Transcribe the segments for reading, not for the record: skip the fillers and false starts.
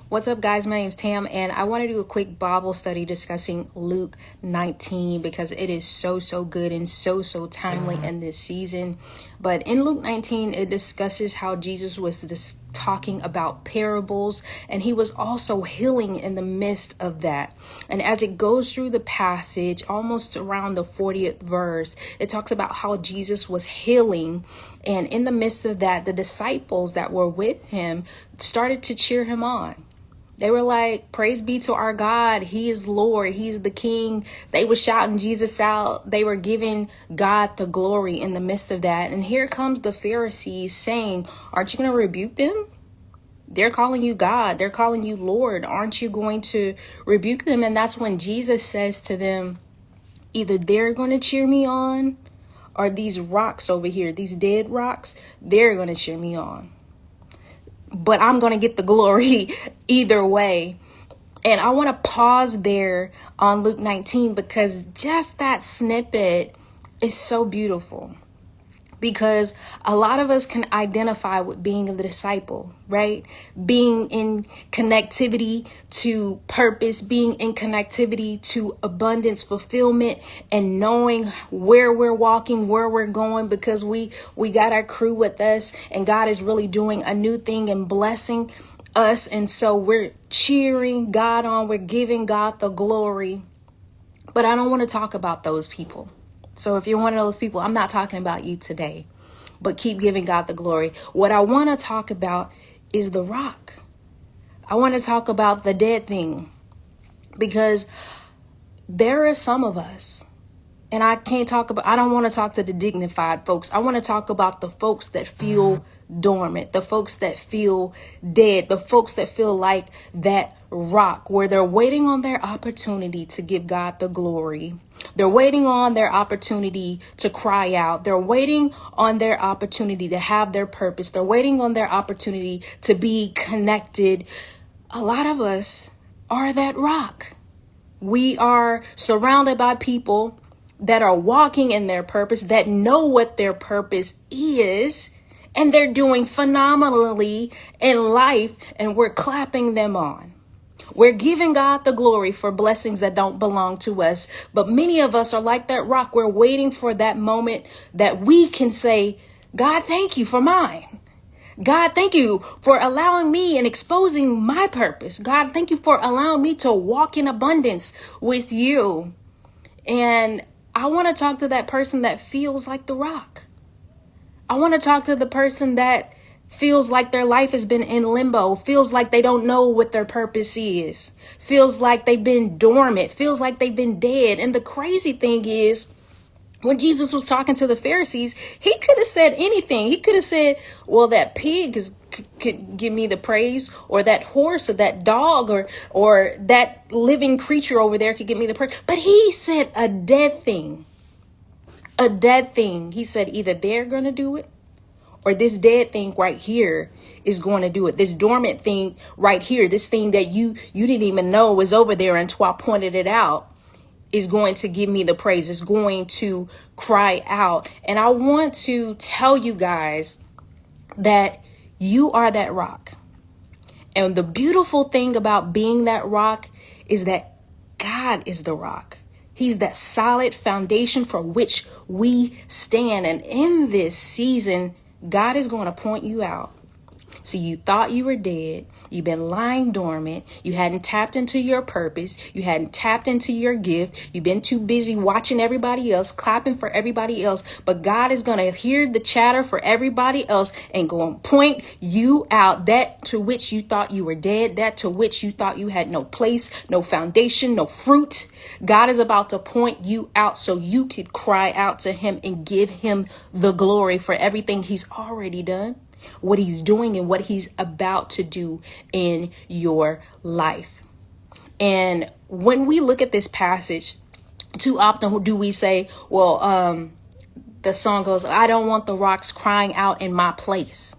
What's up, guys? My name's Tam, and I want to do a quick Bible study discussing Luke 19 because it is so good and so timely in this season. But in Luke 19, it discusses how Jesus was just talking about parables, and he was also healing in the midst of that. And as it goes through the passage, almost around the 40th verse, it talks about how Jesus was healing. And in the midst of that, the disciples that were with him started to cheer him on. They were like, praise be to our God. He is Lord. He's the King. They were shouting Jesus out. They were giving God the glory in the midst of that. And here comes the Pharisees saying, aren't you going to rebuke them? They're calling you God. They're calling you Lord. Aren't you going to rebuke them? And that's when Jesus says to them, either they're going to cheer me on, or these rocks over here, these dead rocks, they're going to cheer me on. But I'm going to get the glory either way. And I want to pause there on Luke 19 because just that snippet is so beautiful. Because a lot of us can identify with being a disciple, right? Being in connectivity to purpose, being in connectivity to abundance, fulfillment, and knowing where we're walking, where we're going, because we got our crew with us, and God is really doing a new thing and blessing us. And so we're cheering God on. We're giving God the glory. But I don't want to talk about those people. So if you're one of those people, I'm not talking about you today, but keep giving God the glory. What I want to talk about is the rock. I want to talk about the dead thing, because there are some of us, and I don't want to talk to the dignified folks. I want to talk about the folks that feel dormant, the folks that feel dead, the folks that feel like that rock where they're waiting on their opportunity to give God the glory. They're waiting on their opportunity to cry out. They're waiting on their opportunity to have their purpose. They're waiting on their opportunity to be connected. A lot of us are that rock. We are surrounded by people that are walking in their purpose, that know what their purpose is, and they're doing phenomenally in life, and we're clapping them on. We're giving God the glory for blessings that don't belong to us. But many of us are like that rock. We're waiting for that moment that we can say, God, thank you for mine. God, thank you for allowing me and exposing my purpose. God, thank you for allowing me to walk in abundance with you. And I want to talk to that person that feels like the rock. I want to talk to the person that feels like their life has been in limbo, feels like they don't know what their purpose is, feels like they've been dormant, feels like they've been dead. And the crazy thing is, when Jesus was talking to the Pharisees, he could have said anything. He could have said, well, that pig could give me the praise, or that horse, or that dog, or that living creature over there could give me the praise. But he said a dead thing. A dead thing. He said either they're going to do it, or this dead thing right here is going to do it. This dormant thing right here, this thing that you didn't even know was over there until I pointed it out, is going to give me the praise, is going to cry out. And I want to tell you guys that you are that rock. And the beautiful thing about being that rock is that God is the rock. He's that solid foundation for which we stand. And in this season, God is going to point you out. See, you thought you were dead. You've been lying dormant. You hadn't tapped into your purpose. You hadn't tapped into your gift. You've been too busy watching everybody else, clapping for everybody else. But God is going to hear the chatter for everybody else and go and point you out, that to which you thought you were dead, that to which you thought you had no place, no foundation, no fruit. God is about to point you out so you could cry out to him and give him the glory for everything he's already done, what he's doing, and what he's about to do in your life. And when we look at this passage, too often do we say, well, the song goes, I don't want the rocks crying out in my place,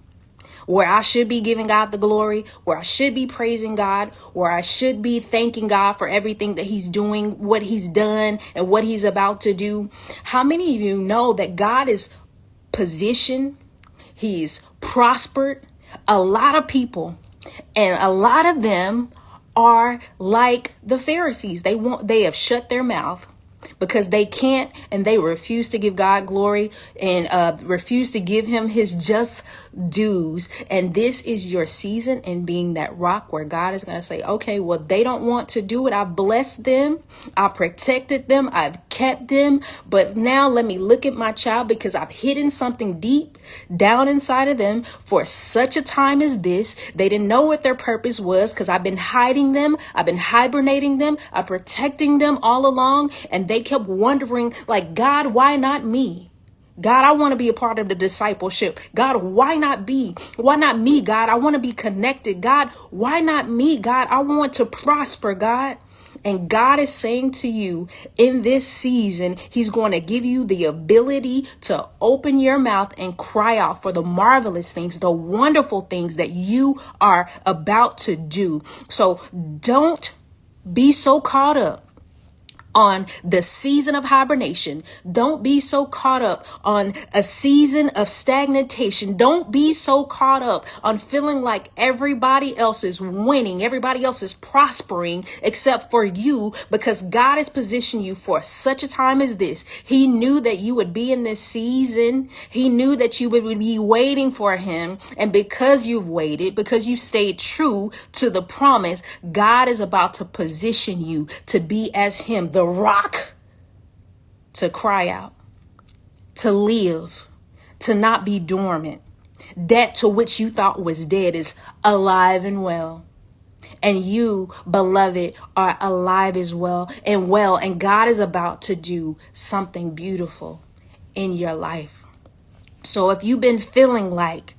where I should be giving God the glory, where I should be praising God, where I should be thanking God for everything that he's doing, what he's done, and what he's about to do. How many of you know that God is positioned? He's prospered a lot of people And a lot of them are like the Pharisees. They have shut their mouth because they can't, and they refuse to give God glory and refuse to give him his just dues. And this is your season in being that rock where God is going to say, okay, well, they don't want to do it. I've blessed them. I've protected them. I've kept them. But now let me look at my child, because I've hidden something deep down inside of them for such a time as this. They didn't know what their purpose was because I've been hiding them. I've been hibernating them. I'm protecting them all along. And they kept wondering, like, God, why not me? God, I want to be a part of the discipleship. God, why not be? Why not me, God? I want to be connected. God, why not me, God? I want to prosper, God. And God is saying to you in this season, he's going to give you the ability to open your mouth and cry out for the marvelous things, the wonderful things that you are about to do. So don't be so caught up on the season of hibernation. Don't be so caught up on a season of stagnation. Don't be so caught up on feeling like everybody else is winning, everybody else is prospering except for you, because God has positioned you for such a time as this. He knew that you would be in this season. He knew that you would be waiting for him. And because you've waited, because you stayed true to the promise, God is about to position you to be as him, the rock, to cry out, to live, to not be dormant. That to which you thought was dead is alive and well. And you, beloved, are alive as well. And God is about to do something beautiful in your life. So if you've been feeling like,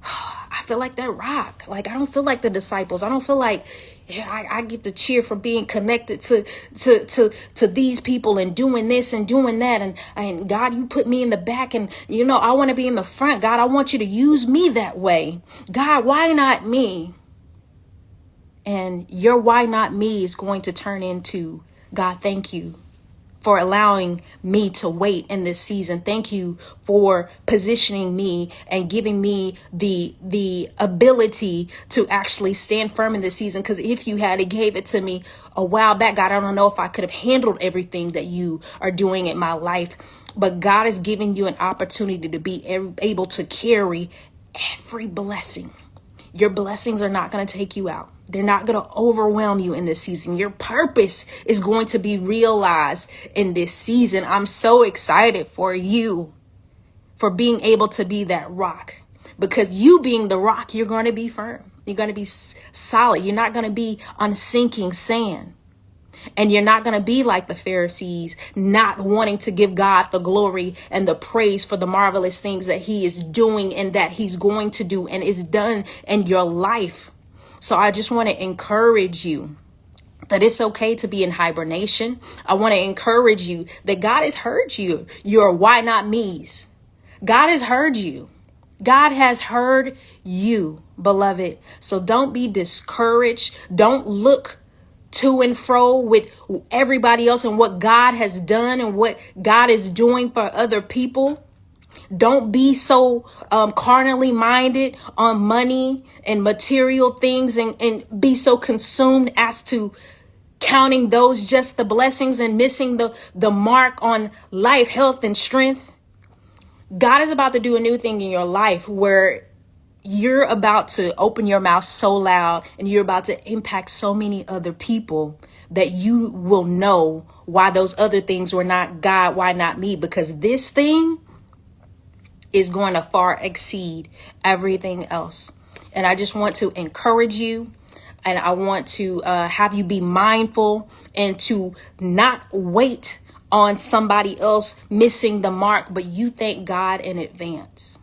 I feel like that rock, like I don't feel like the disciples, I don't feel like I get to cheer for being connected to these people and doing this and doing that. And God, you put me in the back, and I want to be in the front. God, I want you to use me that way. God, why not me? And your why not me is going to turn into, God, thank you for allowing me to wait in this season. Thank you for positioning me and giving me the ability to actually stand firm in this season. Because if you had gave it to me a while back, God, I don't know if I could have handled everything that you are doing in my life. But God is giving you an opportunity to be able to carry every blessing. Your blessings are not going to take you out. They're not going to overwhelm you in this season. Your purpose is going to be realized in this season. I'm so excited for you, for being able to be that rock, because you being the rock, you're going to be firm. You're going to be solid. You're not going to be on sinking sand. And you're not going to be like the Pharisees, not wanting to give God the glory and the praise for the marvelous things that he is doing and that he's going to do and is done in your life. So I just want to encourage you that it's okay to be in hibernation. I want to encourage you that God has heard you. Your why not me's. God has heard you. God has heard you, beloved. So don't be discouraged. Don't look to and fro with everybody else and what God has done and what God is doing for other people. Don't be so carnally minded on money and material things and be so consumed as to counting those just the blessings and missing the mark on life, health, and strength. God is about to do a new thing in your life where you're about to open your mouth so loud and you're about to impact so many other people that you will know why those other things were not God, why not me? Because this thing is going to far exceed everything else. And I just want to encourage you, and I want to have you be mindful and to not wait on somebody else missing the mark, but you thank God in advance.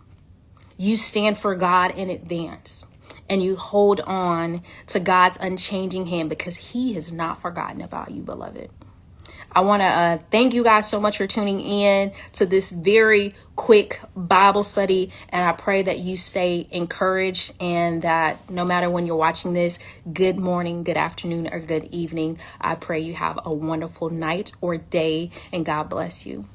You stand for God in advance, and you hold on to God's unchanging hand, because he has not forgotten about you, beloved. I want to thank you guys so much for tuning in to this very quick Bible study. And I pray that you stay encouraged and that no matter when you're watching this, good morning, good afternoon, or good evening, I pray you have a wonderful night or day, and God bless you.